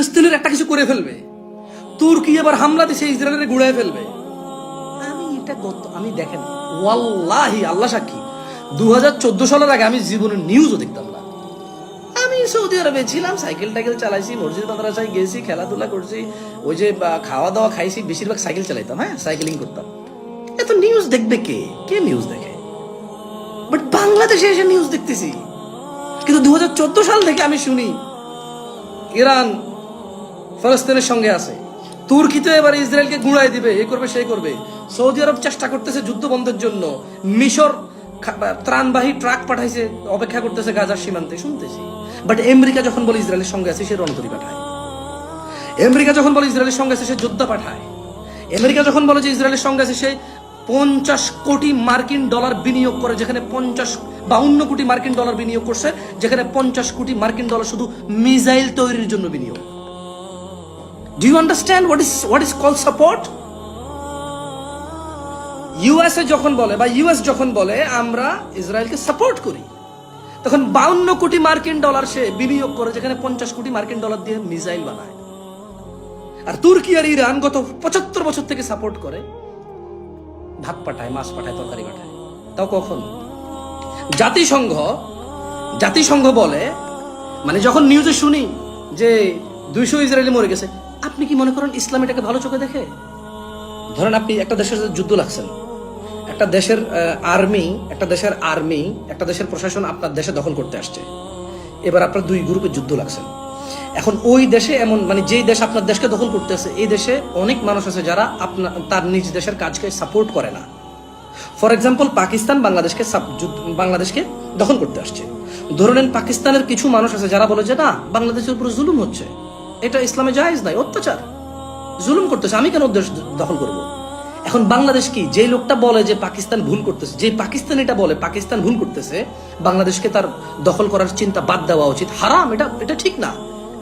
ফিলিস্তিনের একটা কিছু করে ফেলবে, তুর্কি এবার হামলা দিছে ইসরায়েলের গুড়ায় ফেলবে। আমি দেখেন ওয়াল্লাহি আল্লাহ সাক্ষী 2014 সালের আগে আমি জীবনে নিউজও দেখতাম না। আমি সৌদি আরবে ছিলাম, সাইকেল টাইকেল চালাইছি, মসজিদ মাদ্রাসায় গেছি, খেলাধুলা করছি, ওই যে খাওয়া দাওয়া খাইছি, বেশিরভাগ সাইকেল চালাইতাম, হ্যাঁ সাইকেলিং করতাম। এত নিউজ দেখবে কে? কে নিউজ দেখে? বাট বাংলাদেশে এসে নিউজ দেখতেছি। কিন্তু 2014 সাল থেকে আমি শুনি ইরান ফলস্তিনের সঙ্গে আছে, তুর্কি তো এবার ইসরায়েলকে গুঁড়াই দিবে, এ করবে সে করবে, সৌদি আরব চেষ্টা করতেছে যুদ্ধ বন্ধের জন্য, মিশর ত্রাণবাহী ট্রাক পাঠাইছে, অপেক্ষা করতেছে গাজার সীমান্তে, শুনতেছি। বাট আমেরিকা যখন বলে ইসরায়েলের সঙ্গে আছে, সে রণতরী পাঠায়। আমেরিকা যখন বলে ইসরায়েলের সঙ্গে আছে, সে যোদ্ধা পাঠায়। আমেরিকা যখন বলে যে ইসরায়েলের সঙ্গে আছে, সে 50 কোটি মার্কিন ডলার বিনিয়োগ করে, যেখানে 52 কোটি মার্কিন ডলার বিনিয়োগ করছে, যেখানে 50 কোটি মার্কিন ডলার শুধু মিসাইল তৈরির জন্য বিনিয়োগ। Do you understand what is called support? USA যখন বলে বা ইউএস যখন বলে আমরা ইসরায়েলকে সাপোর্ট করি, তখন 52 কোটি মার্কিন ডলার সে বিনিয়োগ করে, যেখানে 50 কোটি মার্কিন ডলার দিয়ে মিসাইল বানায়। আর তুর্কি আর ইরান গত 75 বছর থেকে সাপোর্ট করে, ভাত পাঠায়, মাছ পাঠায়, তরকারি পাঠায়। তাও কখন? জাতিসংঘ বলে, মানে যখন নিউজে শুনি যে 200 ইসরায়েলি মরে গেছে, আপনি কি মনে করেন ইসলাম এটাকে ভালো চোখে দেখে? ধরেন আপনি একটা দেশের সাথে যুদ্ধ লাগছেন, একটা দেশের আর্মি, একটা দেশের প্রশাসন আপনার দেশে দখল করতে আসছে, এবার আপনার 2 গ্রুপে যুদ্ধ লাগছেন। এখন ওই দেশে এমন, মানে যেই দেশ আপনার দেশকে দখল করতে আসছে, এই দেশে অনেক মানুষ আছে যারা তার নিজ দেশের কাজকে সাপোর্ট করে না। ফর এক্সাম্পল, পাকিস্তান বাংলাদেশকে দখল করতে আসছে। ধরে নেন পাকিস্তানের কিছু মানুষ আছে যারা বলে যে না, বাংলাদেশের উপর জুলুম হচ্ছে, এটা ইসলামে জায়েজ নাই, অত্যাচার, জুলুম করতেছে, আমি কেন দেশ দখল করব? এখন বাংলাদেশ কি, যে লোকটা বলে যে পাকিস্তান ভুল করতেছে, যে পাকিস্তান এটা বলে পাকিস্তান ভুল করতেছে, বাংলাদেশকে তার দখল করার চিন্তা বাদ দেওয়া উচিত, হারাম, এটা ঠিক না,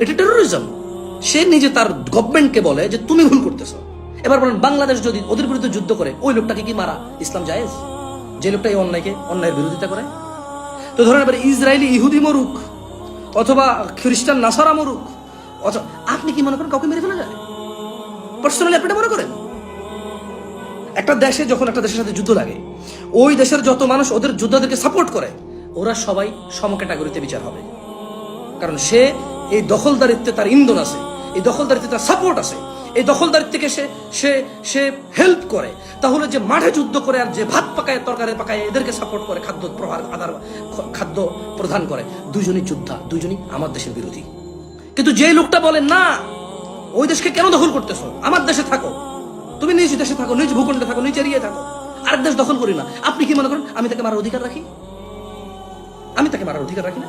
এটা টেরোরিজম। সে নিজে তার গভর্নমেন্টকে বলে যে তুমি ভুল করতেছো। এবার বলেন, বাংলাদেশ যদি ওদের বিরুদ্ধে যুদ্ধ করে, ওই লোকটাকে কি মারা ইসলাম জায়েজ? যে লোকটা এই অন্যায়ের বিরোধিতা করে। তো ধরেন এবার ইসরায়েলি ইহুদি মরুক, অথবা খ্রিস্টান নাসারা মরুক, আপনি কি মনে করেন কাউকে মেরে ফেলা যায়? পার্সোনালি আপনি মনে করেন? একটা দেশে যখন একটা দেশের সাথে যুদ্ধ লাগে, ওই দেশের যত মানুষ ওদের যোদ্ধাদেরকে সাপোর্ট করে, ওরা সবাই সম ক্যাটাগরিতে বিচার হবে। কারণ সে এই দখলদারিত্বে তার ইন্ধন আছে, এই দখলদারিত্বে তার সাপোর্ট আছে, এই দখলদারিত্বকে সে হেল্প করে। তাহলে যে মাঠে যুদ্ধ করে আর যে ভাত পাকায়, তরকারি পাকায়, এদেরকে সাপোর্ট করে, খাদ্য প্রদান করে, দুইজনই যোদ্ধা, দুইজনই আমার দেশের বিরোধী। কিন্তু যে লোকটা বলে না, ওই দেশকে কেন দখল করতেছো, আমার দেশে থাকো, তুমি নিজ দেশে থাকো, নিজ ভূখণ্ডে থাকো, নিজ এরিয়ায় থাকো, আরেক দেশ দখল করি না, আপনি কি মনে করেন আমি তাকে মারার অধিকার রাখি? আমি তাকে মারার অধিকার রাখি না।